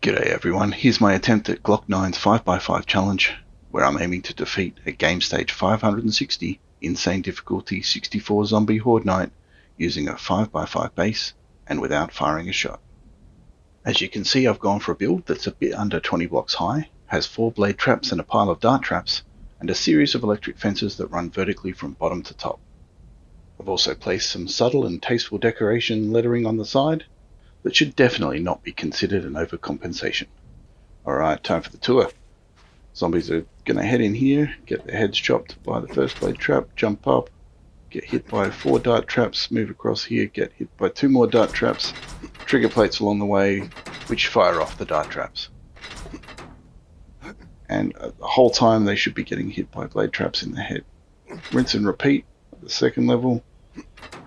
G'day everyone, here's my attempt at Glock 9's 5x5 challenge, where I'm aiming to defeat a Gamestage 560 insane difficulty 64 zombie Horde Night using a 5x5 base and without firing a shot. As you can see, I've gone for a build that's a bit under 20 blocks high, has 4 blade traps and a pile of dart traps, and a series of electric fences that run vertically from bottom to top. I've also placed some subtle and tasteful decoration lettering on the side that should definitely not be considered an overcompensation. Alright, time for the tour. Zombies are going to head in here, get their heads chopped by the first blade trap, jump up, get hit by 4 dart traps, move across here, get hit by 2 more dart traps, trigger plates along the way, which fire off the dart traps. And the whole time they should be getting hit by blade traps in the head. Rinse and repeat at the second level,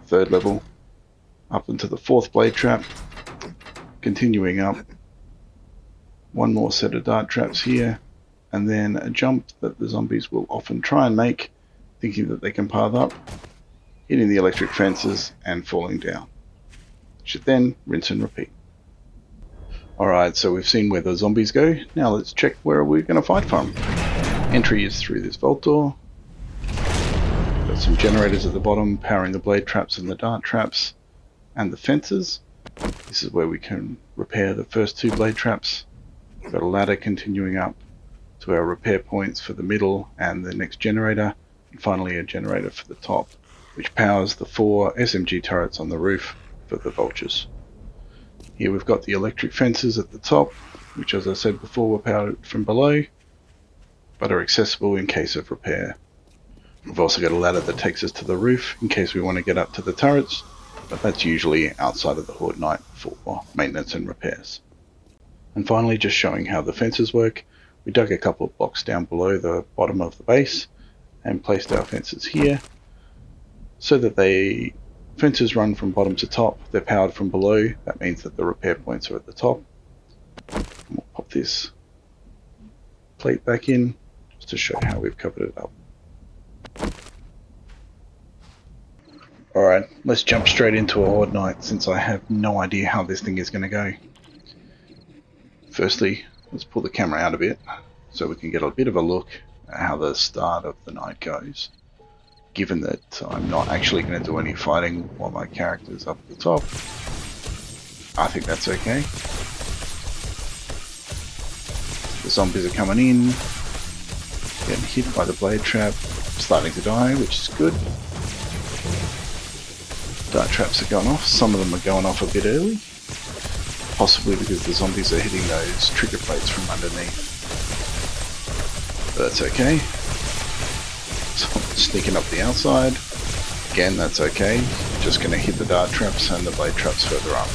third level, up into the 4th blade trap, continuing up, 1 more set of dart traps here, and then a jump that the zombies will often try and make, thinking that they can path up, hitting the electric fences and falling down. Should then rinse and repeat. Alright, so we've seen where the zombies go, now let's check where we're going to fight from. Entry is through this vault door. Got some generators at the bottom powering the blade traps and the dart traps and the fences. This is where we can repair the first 2 blade traps. We've got a ladder continuing up to our repair points for the middle and the next generator, and finally a generator for the top, which powers the 4 SMG turrets on the roof for the vultures. Here we've got the electric fences at the top, which, as I said before, were powered from below, but are accessible in case of repair. We've also got a ladder that takes us to the roof in case we want to get up to the turrets, but that's usually outside of the Horde Night for maintenance and repairs. And finally, just showing how the fences work, we dug a couple of blocks down below the bottom of the base and placed our fences here so that fences run from bottom to top. They're powered from below. That means that the repair points are at the top. And we'll pop this plate back in just to show how we've covered it up. Alright, let's jump straight into a Horde Night since I have no idea how this thing is going to go. Firstly, let's pull the camera out a bit so we can get a bit of a look at how the start of the night goes. Given that I'm not actually going to do any fighting while my character's up at the top, I think that's okay. The zombies are coming in, getting hit by the blade trap, starting to die, which is good. Dart traps are going off. Some of them are going off a bit early, possibly because the zombies are hitting those trigger plates from underneath. But that's okay. Sneaking up the outside. Again, that's okay. Just going to hit the dart traps and the blade traps further up.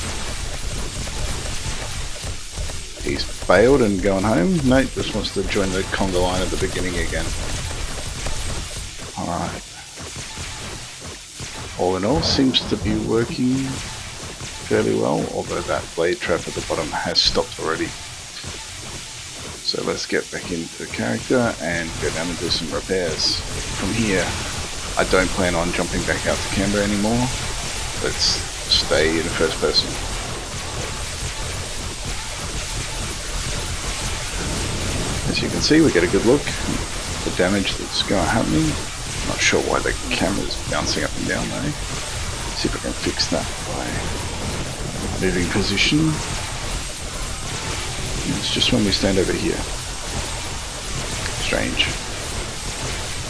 He's bailed and going home. Nate just wants to join the conga line at the beginning again. Alright. All in all, seems to be working fairly well, although that blade trap at the bottom has stopped already. So let's get back into character and go down and do some repairs. From here, I don't plan on jumping back out to camera anymore. Let's stay in first person. As you can see, we get a good look at the damage that's happening. Not sure why the camera's bouncing up and down though. See if I can fix that by moving position. It's just when we stand over here. Strange.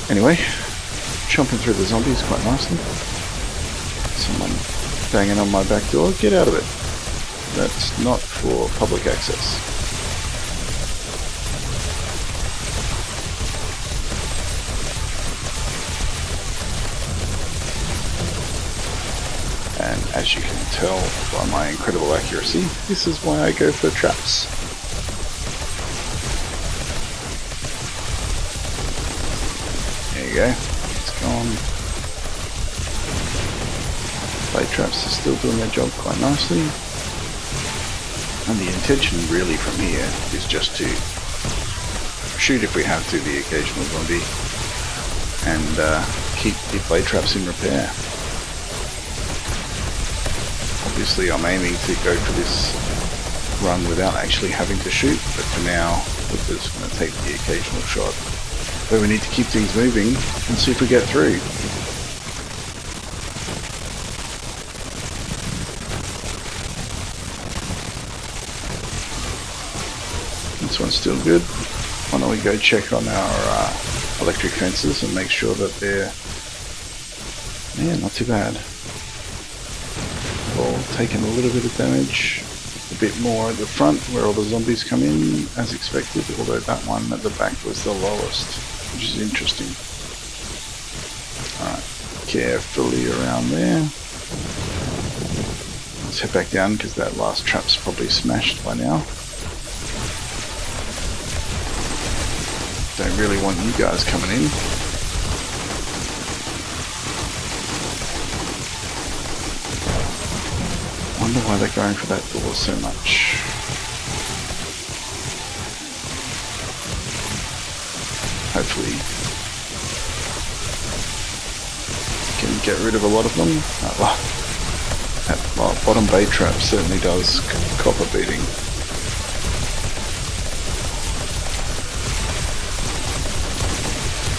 Anyway, chomping through the zombies quite nicely. Someone banging on my back door. Get out of it. That's not for public access. And as you can tell by my incredible accuracy, this is why I go for traps. There you go, it's gone. Blade traps are still doing their job quite nicely. And the intention really from here is just to shoot if we have to the occasional zombie and keep the blade traps in repair. Obviously I'm aiming to go for this run without actually having to shoot, but for now we're just going to take the occasional shot. But we need to keep things moving and see if we get through. This one's still good. Why don't we go check on our electric fences and make sure that they're, yeah, not too bad. All taking a little bit of damage, a bit more at the front where all the zombies come in as expected, although that one at the back was the lowest, which is interesting. Alright, carefully around there. Let's head back down because that last trap's probably smashed by now. Don't really want you guys coming in. Wonder why they're going for that door so much. Hopefully can get rid of a lot of them. That bottom bay trap certainly does cop a beating.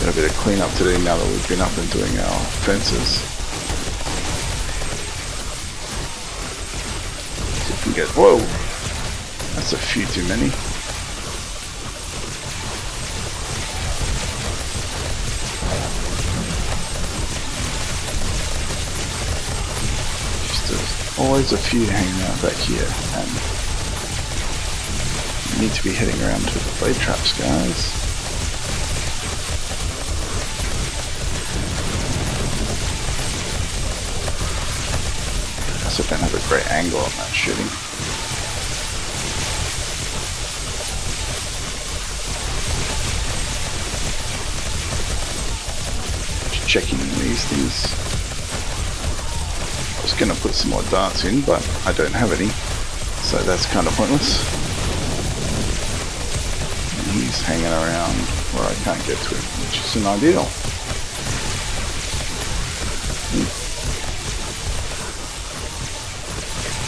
Got a bit of cleanup to do now that we've been up and doing our fences. Get, whoa, that's a few too many. Just always a few hanging out back here, and you need to be heading around to the blade traps, guys. I don't have a great angle on that shooting. Just checking these things. I was going to put some more darts in, but I don't have any, so that's kind of pointless. And he's hanging around where I can't get to him, which isn't ideal.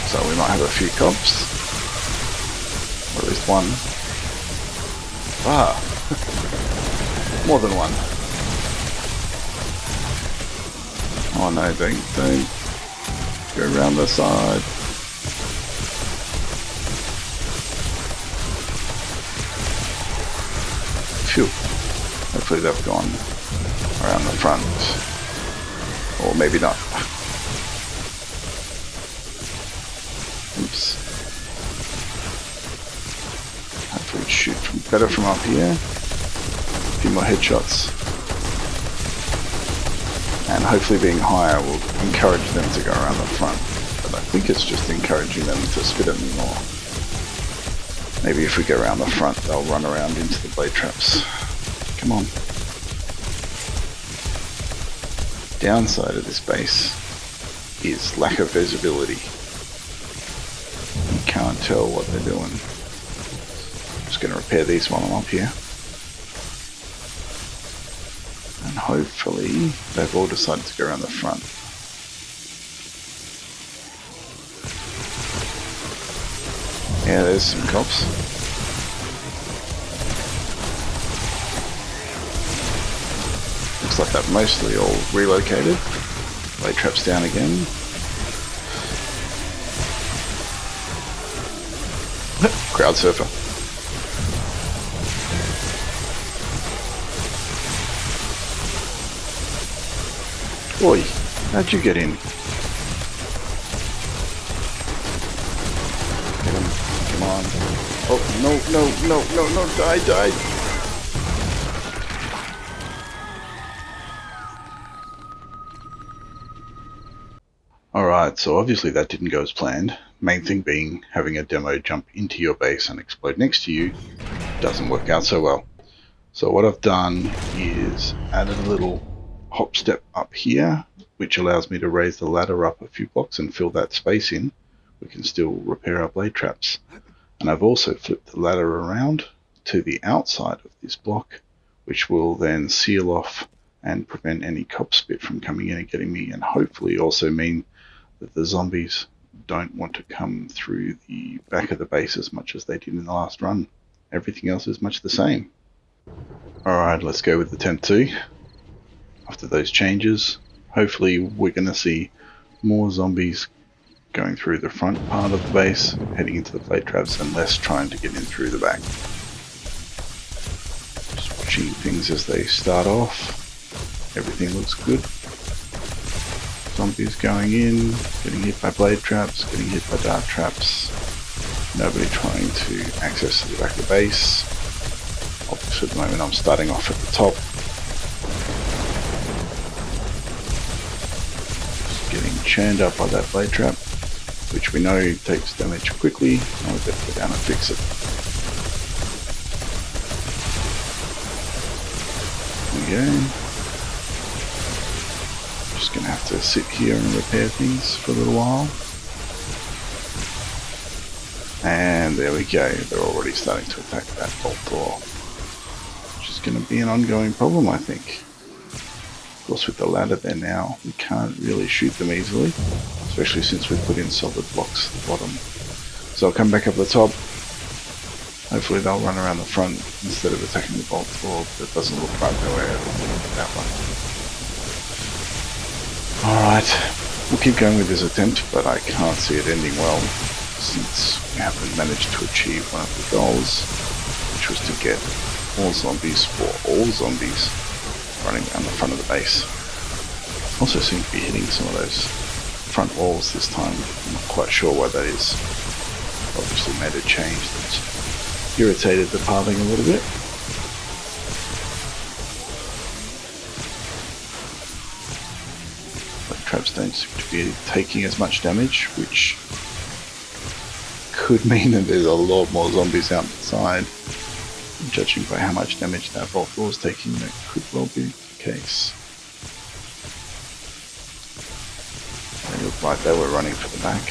So we might have a few cops, or at least one. Ah, more than one. Oh no, don't go around the side. Phew, hopefully they've gone around the front, or maybe not. Oops. Hopefully shoot better from up here. A few more headshots. And hopefully being higher will encourage them to go around the front. But I think it's just encouraging them to spit at me more. Maybe if we go around the front, they'll run around into the blade traps. Come on. Downside of this base is lack of visibility. Can't tell what they're doing. Just going to repair these while I'm up here. And hopefully they've all decided to go around the front. Yeah, there's some cops. Looks like they're mostly all relocated. Blade traps down again. Crowd surfer. Oi, how'd you get in? Get him, come on. Oh, no, die. Alright, so obviously that didn't go as planned. Main thing being having a demo jump into your base and explode next to you doesn't work out so well. So what I've done is added a little hop step up here, which allows me to raise the ladder up a few blocks and fill that space in. We can still repair our blade traps. And I've also flipped the ladder around to the outside of this block, which will then seal off and prevent any cop spit from coming in and getting me, and hopefully also mean that the zombies don't want to come through the back of the base as much as they did in the last run. Everything else is much the same. Alright, let's go with the tent 2. After those changes, hopefully we're going to see more zombies going through the front part of the base, heading into the plate traps, and less trying to get in through the back. Just watching things as they start off. Everything looks good. Zombies going in, getting hit by blade traps, getting hit by dart traps. Nobody trying to access to the back of the base. Obviously at the moment I'm starting off at the top. Just getting churned up by that blade trap, which we know takes damage quickly. Now we've got to go down and fix it. There we go. Just going to have to sit here and repair things for a little while. And there we go, they're already starting to attack that bolt door, which is going to be an ongoing problem, I think. Of course, with the ladder there now, we can't really shoot them easily, especially since we've put in solid blocks at the bottom. So I'll come back up the top. Hopefully they'll run around the front instead of attacking the bolt door. That doesn't look like they were that one. Alright, we'll keep going with this attempt, but I can't see it ending well, since we haven't managed to achieve one of the goals, which was to get all zombies for all zombies running down the front of the base. Also seem to be hitting some of those front walls this time. I'm not quite sure why that is. Obviously made a change that's irritated the pathing a little bit. Traps don't seem to be taking as much damage, which could mean that there's a lot more zombies outside. Judging by how much damage that bolt door is taking, that could well be the case. They look like they were running for the back.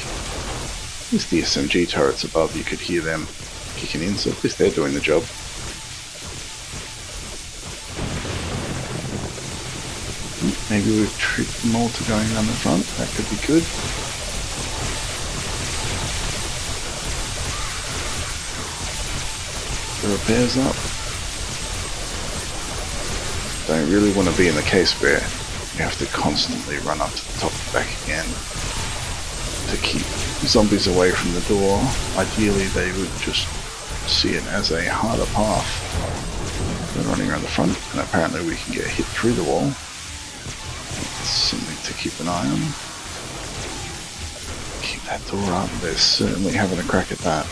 At least the SMG turrets above, you could hear them kicking in, so at least they're doing the job. Maybe we've tricked them all to going down the front. That could be good. The repairs up. Don't really want to be in the case where you have to constantly run up to the top and back again to keep zombies away from the door. Ideally they would just see it as a harder path than running around the front, and apparently we can get hit through the wall. Something to keep an eye on. Keep that door up. They're certainly having a crack at that.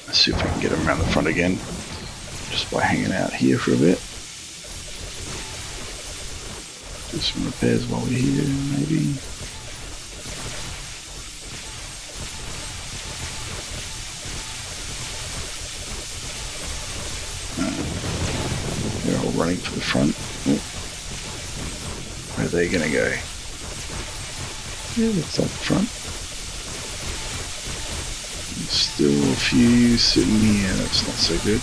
Let's see if we can get them around the front again, just by hanging out here for a bit. Do some repairs while we're here, maybe. They're all running for the front. Oh. Where are they gonna go? Yeah, that's up front. There's still a few sitting here, that's not so good.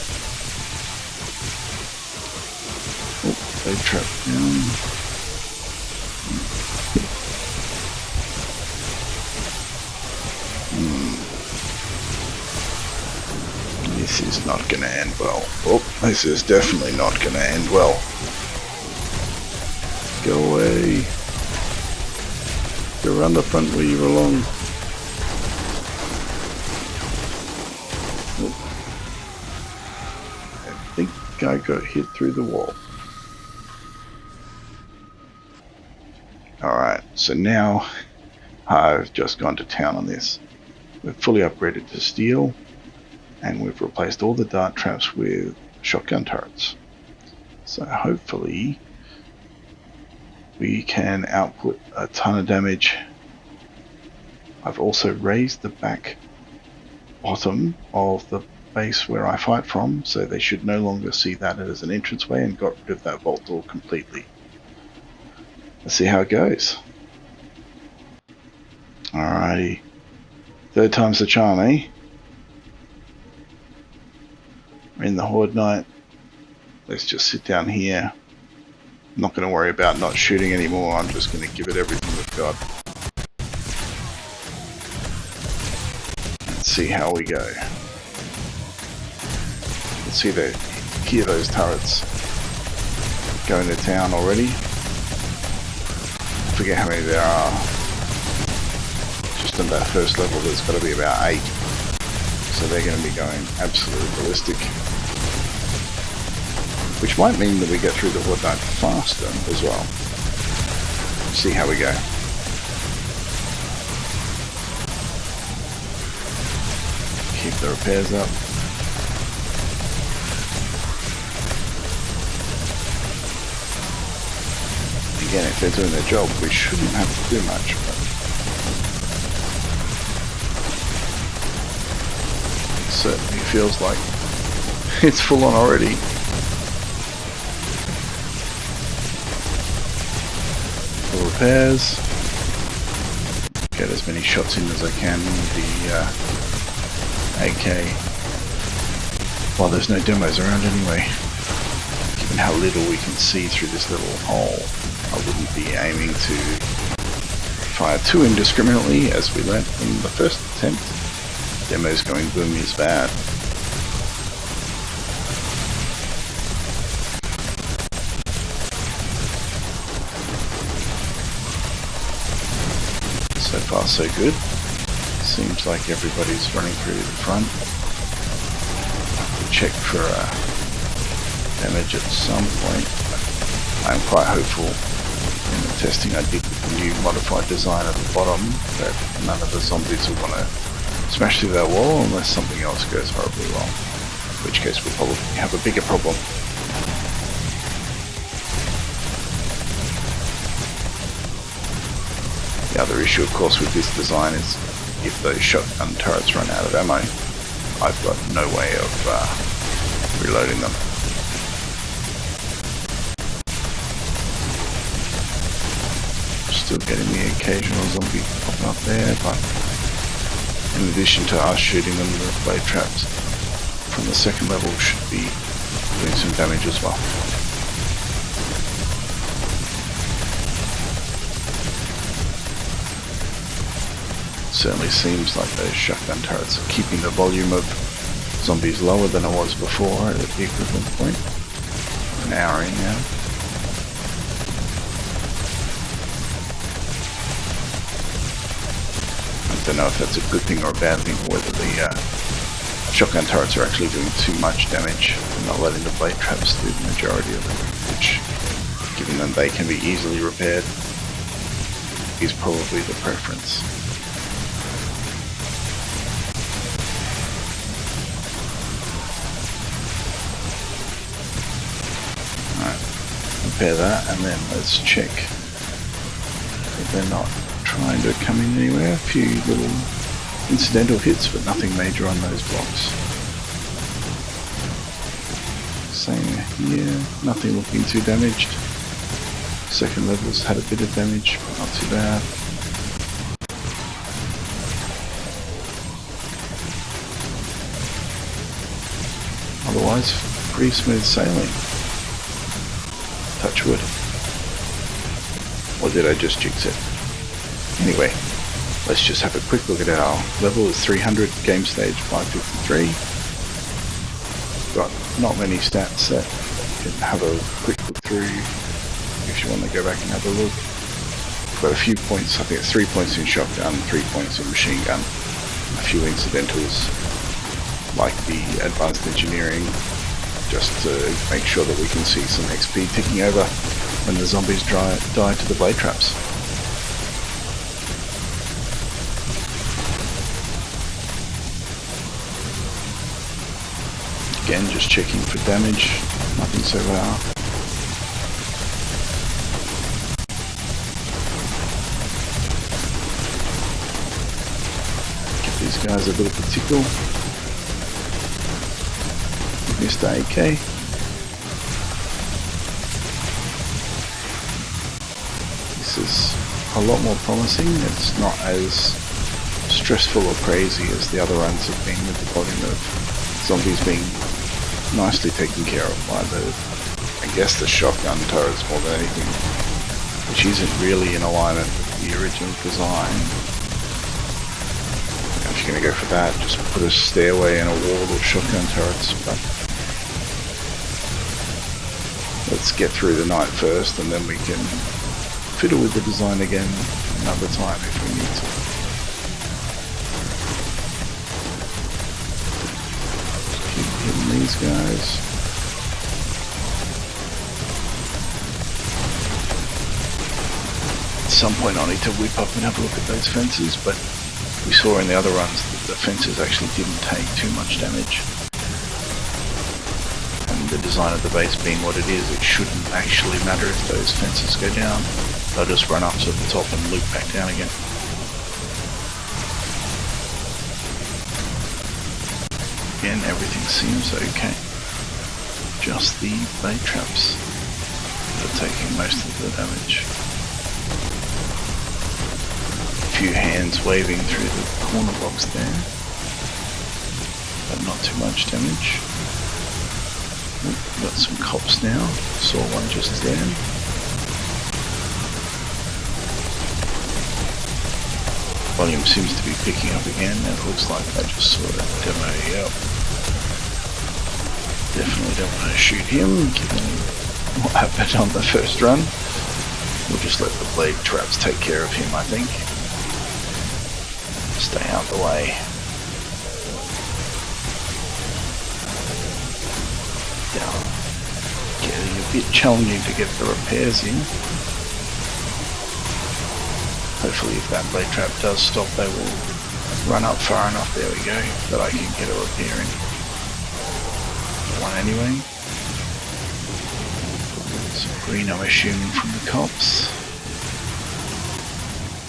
Oh, they trapped down. This is not gonna end well. Oh, this is definitely not gonna end well. Go away. Go around the front where you belong. I think I got hit through the wall. Alright, so now I've just gone to town on this. We've fully upgraded to steel, and we've replaced all the dart traps with shotgun turrets. So hopefully we can output a ton of damage. I've also raised the back bottom of the base where I fight from, so they should no longer see that as an entranceway, and got rid of that vault door completely. Let's see how it goes. Alrighty. Third time's the charm, eh? We're in the Horde Night. Let's just sit down here. I'm not going to worry about not shooting anymore. I'm just going to give it everything we've got. see how we go. Let's see they hear those turrets going to town already. I forget how many there are. Just on that first level there's got to be about 8. So they're going to be going absolutely ballistic. Which might mean that we get through the Horde Night faster as well. See how we go. Keep the repairs up. Again, if they're doing their job, we shouldn't have to do much. But it certainly feels like it's full on already. Full repairs. Get as many shots in as I can with the AK. Well, there's no demos around anyway. Given how little we can see through this little hole, I wouldn't be aiming to fire too indiscriminately as we learnt in the first attempt. Demos going boom is bad. So far so good. Seems like everybody's running through the front. Check for damage at some point. I'm quite hopeful in the testing I did with the new modified design at the bottom that none of the zombies will want to smash through that wall unless something else goes horribly wrong. In which case we'll probably have a bigger problem. The other issue, of course, with this design is if those shotgun turrets run out of ammo, I've got no way of reloading them. Still getting the occasional zombie popping up there, but in addition to us shooting them, the blade traps from the second level should be doing some damage as well. Certainly seems like those shotgun turrets are keeping the volume of zombies lower than it was before at the equivalent point. An hour in now. I don't know if that's a good thing or a bad thing, or whether the shotgun turrets are actually doing too much damage and not letting the blade traps do the majority of it, which, given that they can be easily repaired, is probably the preference. Repair that, and then let's check that they're not trying to come in anywhere. A few little incidental hits, but nothing major on those blocks. Same here, nothing looking too damaged. Second level's had a bit of damage, but not too bad. Otherwise, pretty smooth sailing. Touch wood. Or did I just jinx it? Anyway, let's just have a quick look at our level. Is 300, game stage 553. Got not many stats that you can have a quick look through if you want to go back and have a look. Got a few points, I think it's 3 points in shotgun, 3 points in machine gun, a few incidentals like the advanced engineering, just to make sure that we can see some XP ticking over when the zombies die to the blade traps. Again, just checking for damage, nothing so far. Give these guys a little tickle. Mr. AK. This is a lot more promising. It's not as stressful or crazy as the other runs have been, with the volume of zombies being nicely taken care of by I guess the shotgun turrets more than anything, which isn't really in alignment with the original design. A you're going to go for that, just put a stairway and a wall of shotgun turrets. But let's get through the night first, and then we can fiddle with the design again another time if we need to. Keep hitting these guys. At some point I'll need to whip up and have a look at those fences, but we saw in the other runs that the fences actually didn't take too much damage. And the design of the base being what it is, it shouldn't actually matter if those fences go down. They'll just run up to the top and loop back down again. Again, everything seems okay. Just the blade traps that are taking most of the damage. A few hands waving through the corner box there, but not too much damage. Got some cops now, saw one just there. Volume seems to be picking up again. It looks like I just saw that demo. Yep. Definitely don't want to shoot him, given what happened on the first run. We'll just let the blade traps take care of him, I think. Stay out of the way. Yeah. Getting a bit challenging to get the repairs in. Hopefully if that blade trap does stop, they will run up far enough, there we go, that I can get a repair in. One anyway. Some green I'm assuming from the cops.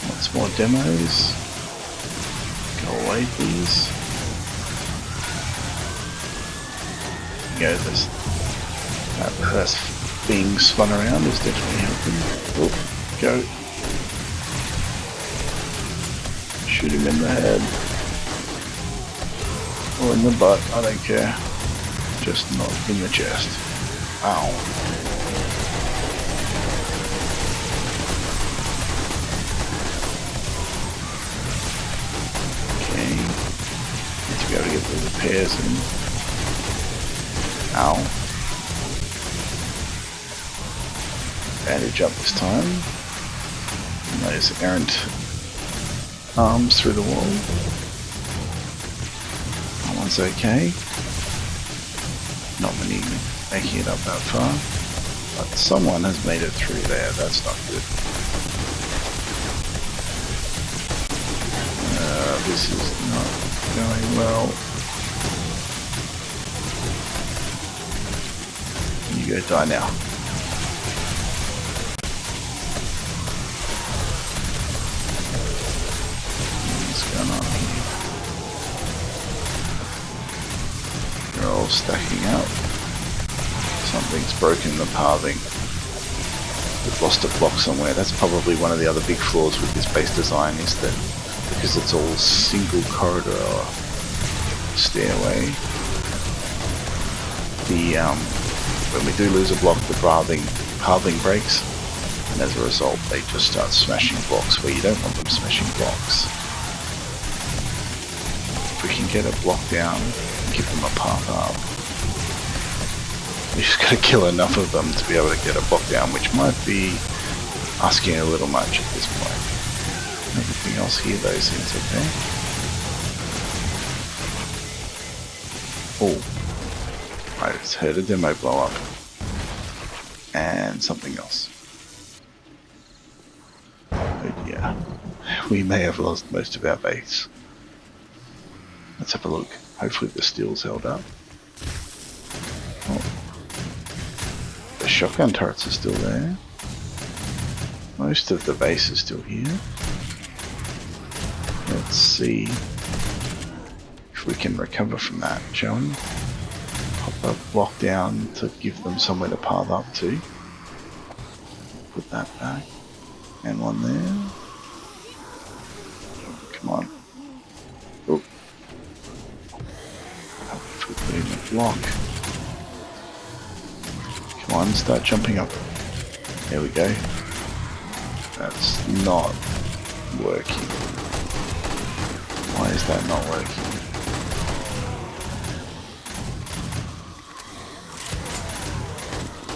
Lots more demos. Go away please. There you go, that being spun around is definitely helping. Oh, go. Shoot him in the head. Or in the butt, I don't care. Just not in the chest. Ow. Okay. Need to be able to get the repairs in. Ow. Bandage up this time. And those errant arms through the wall. That one's okay. Not many making it up that far, but someone has made it through there. That's not good. This is not going well. You go die now. What's going on here? They're all stacking up. Something's broken the pathing. We've lost a block somewhere. That's probably one of the other big flaws with this base design, is that because it's all single corridor stairway, the when we do lose a block, the pathing breaks, and as a result they just start smashing blocks where you don't want them smashing blocks. If we can get a block down and give them a path up, we just gotta kill enough of them to be able to get a block down, which might be asking a little much at this point. Everything else here though seems okay. Oh, I just heard a demo blow up. And something else. Oh yeah, we may have lost most of our base. Let's have a look. Hopefully the steel's held up. Oh. The shotgun turrets are still there. Most of the base is still here. Let's see if we can recover from that, shall we? Pop a block down to give them somewhere to path up to. Put that back. And one there. Come on. Oh. If we put in a block. Come on, start jumping up. There we go. That's not working. Why Why is that not working?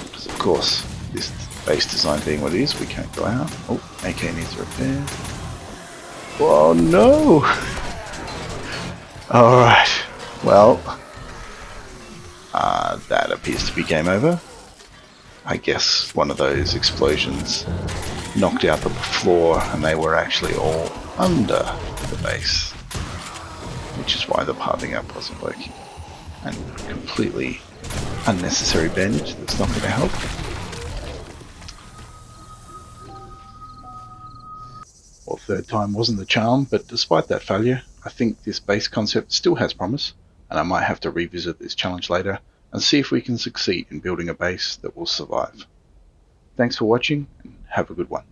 Because of course, this base design being what it is, we can't go out. Oh, AK needs repair. Oh no! Alright, well, that appears to be game over. I guess one of those explosions knocked out the floor and they were actually all under the base, which is why the pathing up wasn't working. And completely unnecessary bend that's not going to help. Well, third time wasn't the charm, but despite that failure, I think this base concept still has promise, and I might have to revisit this challenge later and see if we can succeed in building a base that will survive. Thanks for watching, and have a good one.